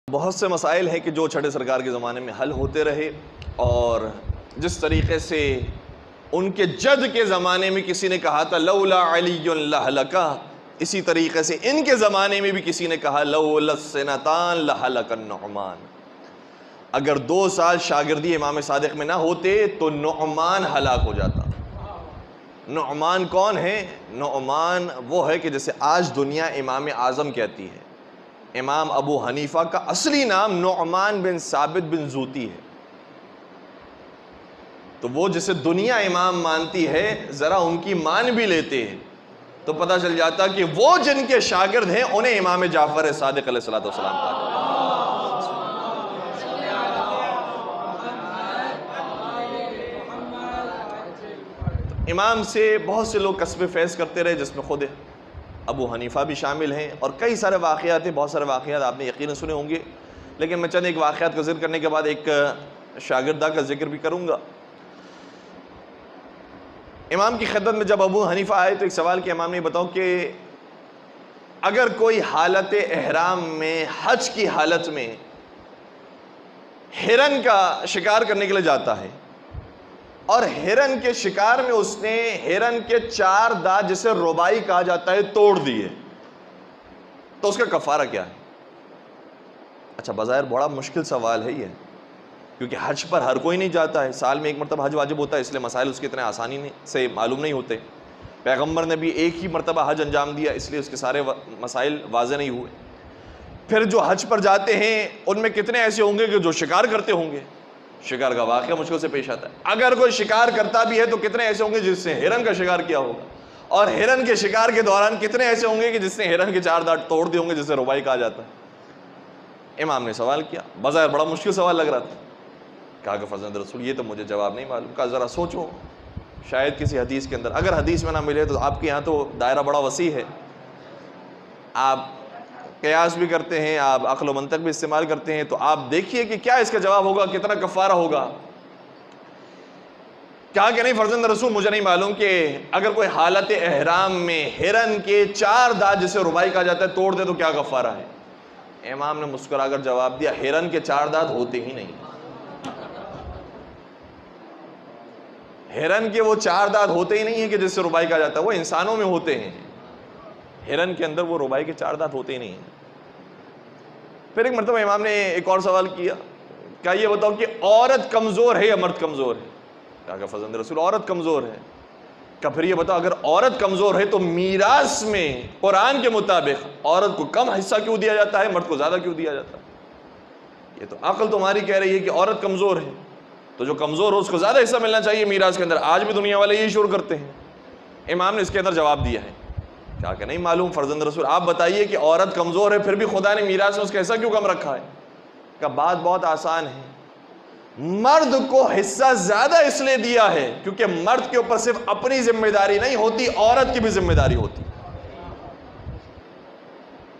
بہت سے مسائل ہیں کہ جو چھٹے سرکار کے زمانے میں حل ہوتے رہے، اور جس طریقے سے ان کے جد کے زمانے میں کسی نے کہا تھا لولا علی لہلکا، اسی طریقے سے ان کے زمانے میں بھی کسی نے کہا لولا السنتان لہلک النعمان، اگر 2 سال شاگردی امام صادق میں نہ ہوتے تو نعمان ہلاک ہو جاتا۔ نعمان کون ہے؟ نعمان وہ ہے کہ جیسے آج دنیا امام اعظم کہتی ہے، امام ابو حنیفہ کا اصلی نام نعمان بن ثابت بن زوتی ہے، تو وہ جسے دنیا امام مانتی ہے ذرا ان کی مان بھی لیتے ہیں تو پتہ چل جاتا کہ وہ جن کے شاگرد ہیں انہیں امام جعفر صادق علیہ السلام کہا۔ امام سے بہت سے لوگ کسب فیض کرتے رہے، جس میں خود ابو حنیفہ بھی شامل ہیں، اور کئی سارے واقعات ہیں، بہت سارے واقعات آپ نے یقیناً سنے ہوں گے، لیکن میں چند ایک واقعات کا ذکر کرنے کے بعد ایک شاگردہ کا ذکر بھی کروں گا۔ امام کی خدمت میں جب ابو حنیفہ آئے تو ایک سوال کیا، امام نے بتاؤ کہ اگر کوئی حالت احرام میں، حج کی حالت میں ہرن کا شکار کرنے کے لیے جاتا ہے اور ہرن کے شکار میں اس نے ہرن کے 4 دانت جسے ربائی کہا جاتا ہے توڑ دیے، تو اس کا کفارہ کیا ہے؟ اچھا، بظاہر بڑا مشکل سوال ہے یہ، کیونکہ حج پر ہر کوئی نہیں جاتا ہے، سال میں 1 مرتبہ حج واجب ہوتا ہے، اس لیے مسائل اس کے اتنے آسانی سے معلوم نہیں ہوتے۔ پیغمبر نے بھی 1 ہی مرتبہ حج انجام دیا، اس لیے اس کے سارے مسائل واضح نہیں ہوئے۔ پھر جو حج پر جاتے ہیں ان میں کتنے ایسے ہوں گے کہ جو شکار کرتے ہوں گے، شکار کا واقعہ مشکل سے پیش آتا ہے۔ اگر کوئی شکار کرتا بھی ہے تو کتنے ایسے ہوں گے جس نے ہرن کا شکار کیا ہوگا، اور ہرن کے شکار کے دوران کتنے ایسے ہوں گے کہ جس نے ہرن کے 4 دانت توڑ دیے ہوں گے، جسے ربائی کہا جاتا ہے۔ امام نے سوال کیا، بظاہر بڑا مشکل سوال لگ رہا تھا، کہا کہ فرزند رسول یہ تو مجھے جواب نہیں معلوم، کہا ذرا سوچو، شاید کسی حدیث کے اندر، اگر حدیث میں نہ ملے تو آپ کے یہاں تو دائرہ بڑا وسیع ہے، آپ قیاس بھی کرتے ہیں، آپ عقل و منطق بھی استعمال کرتے ہیں، تو آپ دیکھیے کہ کیا اس کا جواب ہوگا، کتنا کفارہ ہوگا۔ کہا کہ نہیں فرزند رسول مجھے نہیں معلوم کہ اگر کوئی حالت احرام میں ہرن کے 4 دانت جسے ربائی کہا جاتا ہے توڑ دے تو کیا کفارہ ہے؟ امام نے مسکرا کر جواب دیا، ہرن کے 4 دانت ہوتے ہی نہیں، ہرن کے وہ 4 دانت ہوتے ہی نہیں ہیں کہ جس سے ربائی کہا جاتا ہے، وہ انسانوں میں ہوتے ہیں، ہرن کے اندر وہ ربائی کے 4 دانت ہوتے ہی نہیں ہیں۔ پھر ایک مرتبہ امام نے ایک اور سوال کیا، کہا یہ بتاؤ کہ عورت کمزور ہے یا مرد کمزور ہے؟ کہا کہ فرزند رسول عورت کمزور ہے۔ کہا پھر یہ بتاؤ اگر عورت کمزور ہے تو میراث میں قرآن کے مطابق عورت کو کم حصہ کیوں دیا جاتا ہے، مرد کو زیادہ کیوں دیا جاتا ہے؟ یہ تو عقل تمہاری کہہ رہی ہے کہ عورت کمزور ہے، تو جو کمزور ہو اس کو زیادہ حصہ ملنا چاہیے میراث کے اندر، آج بھی دنیا والے یہی شروع کرتے ہیں۔ امام نے اس کے اندر جواب دیا ہے، کہا کہ نہیں معلوم فرزند رسول آپ بتائیے کہ عورت کمزور ہے پھر بھی خدا نے میراث میں اس کا حصہ کیوں کم رکھا ہے؟ کہا بات بہت آسان ہے، مرد کو حصہ زیادہ اس لیے دیا ہے کیونکہ مرد کے اوپر صرف اپنی ذمہ داری نہیں ہوتی، عورت کی بھی ذمہ داری ہوتی۔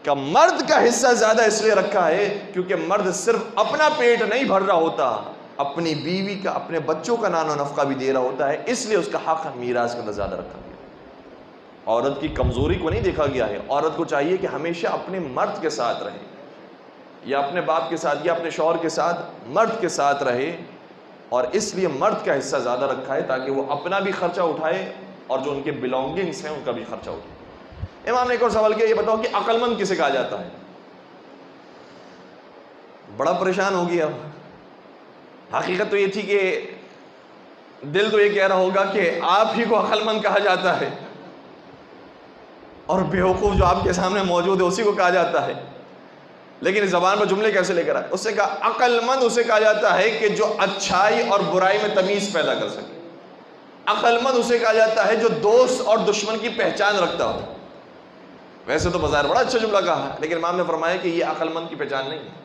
کہ مرد کا حصہ زیادہ اس لیے رکھا ہے کیونکہ مرد صرف اپنا پیٹ نہیں بھر رہا ہوتا، اپنی بیوی کا، اپنے بچوں کا نان و نفقہ بھی دے رہا ہوتا ہے، اس لیے اس کا حق میراث کے اندر زیادہ رکھا گیا۔ عورت کی کمزوری کو نہیں دیکھا گیا ہے، عورت کو چاہیے کہ ہمیشہ اپنے مرد کے ساتھ رہے، یا اپنے باپ کے ساتھ یا اپنے شوہر کے ساتھ، مرد کے ساتھ رہے، اور اس لیے مرد کا حصہ زیادہ رکھا ہے تاکہ وہ اپنا بھی خرچہ اٹھائے اور جو ان کے بلونگنگز ہیں ان کا بھی خرچہ اٹھائے۔ امام نے ایک اور سوال کیا، یہ بتاؤ کہ عقل مند کسے کہا جاتا ہے؟ بڑا پریشان ہو گیا۔ حقیقت تو یہ تھی کہ دل تو یہ کہہ رہا ہوگا کہ آپ ہی کو عقل مند کہا جاتا ہے، اور بیوقوف جو آپ کے سامنے موجود ہے اسی کو کہا جاتا ہے، لیکن اس زبان پر جملے کیسے لے کر آئے؟ اس سے کہا عقل مند اسے کہا جاتا ہے کہ جو اچھائی اور برائی میں تمیز پیدا کر سکے، عقل مند اسے کہا جاتا ہے جو دوست اور دشمن کی پہچان رکھتا ہو۔ ویسے تو بظاہر بڑا اچھا جملہ کہا ہے، لیکن امام نے فرمایا کہ یہ عقل مند کی پہچان نہیں ہے،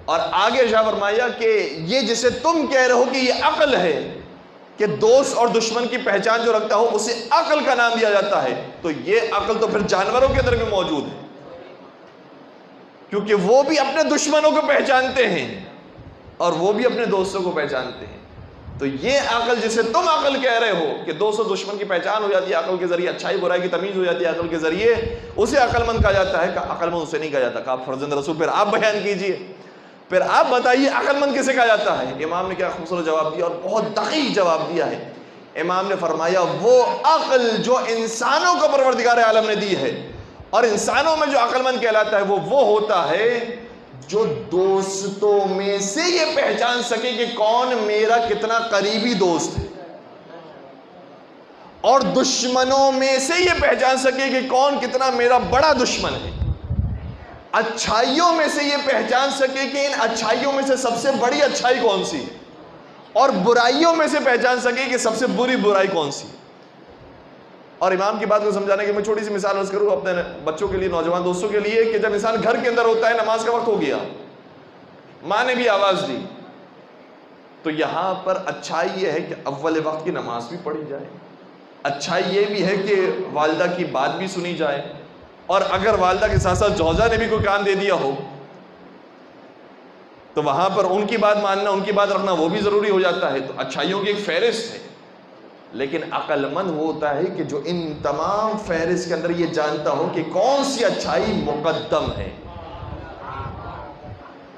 اور آگے ارشاد فرمایا کہ یہ جسے تم کہہ رہے ہو کہ یہ عقل ہے، کہ دوست اور دشمن کی پہچان جو رکھتا ہو اسے عقل کا نام دیا جاتا ہے، تو یہ عقل تو پھر جانوروں کے اندر بھی موجود ہے، کیونکہ وہ بھی اپنے دشمنوں کو پہچانتے ہیں اور وہ بھی اپنے دوستوں کو پہچانتے ہیں۔ تو یہ عقل جسے تم عقل کہہ رہے ہو کہ دوست و دشمن کی پہچان ہو جاتی ہے عقل کے ذریعے، اچھائی برائی کی تمیز ہو جاتی ہے عقل کے ذریعے، اسے عقل مند کہا جاتا ہے. کہ عقل مند اسے نہیں کہا جاتا. کہا فرزند رسول پھر آپ بیان کیجئے، پھر آپ بتائیے عقل مند کسے کہا جاتا ہے؟ امام نے کیا خوبصورت جواب دیا اور بہت دقیق جواب دیا ہے. امام نے فرمایا وہ عقل جو انسانوں کو پروردگار عالم نے دی ہے، اور انسانوں میں جو عقل مند کہلاتا ہے وہ ہوتا ہے جو دوستوں میں سے یہ پہچان سکے کہ کون میرا کتنا قریبی دوست ہے، اور دشمنوں میں سے یہ پہچان سکے کہ کون کتنا میرا بڑا دشمن ہے. اچھائیوں میں سے یہ پہچان سکے کہ ان اچھائیوں میں سے سب سے بڑی اچھائی کون سی ہے، اور برائیوں میں سے پہچان سکے کہ سب سے بری برائی کون سی. اور امام کی بات کو سمجھانے کے میں چھوٹی سی مثال عرض کروں اپنے بچوں کے لیے، نوجوان دوستوں کے لیے، کہ جب انسان گھر کے اندر ہوتا ہے، نماز کا وقت ہو گیا، ماں نے بھی آواز دی، تو یہاں پر اچھائی یہ ہے کہ اول وقت کی نماز بھی پڑھی جائے، اچھائی یہ بھی ہے کہ والدہ کی بات بھی سنی جائے، اور اگر والدہ کے ساتھ ساتھ زوجہ نے بھی کوئی کام دے دیا ہو تو وہاں پر ان کی بات ماننا، ان کی بات رکھنا وہ بھی ضروری ہو جاتا ہے. تو اچھائیوں کی ایک فہرست ہے، لیکن عقل مند ہوتا ہے کہ جو ان تمام فہرست کے اندر یہ جانتا ہو کہ کون سی اچھائی مقدم ہے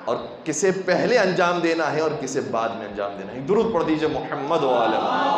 اور کسے پہلے انجام دینا ہے اور کسے بعد میں انجام دینا ہے. درود پڑھ دیجئے محمد و آلہ محمد.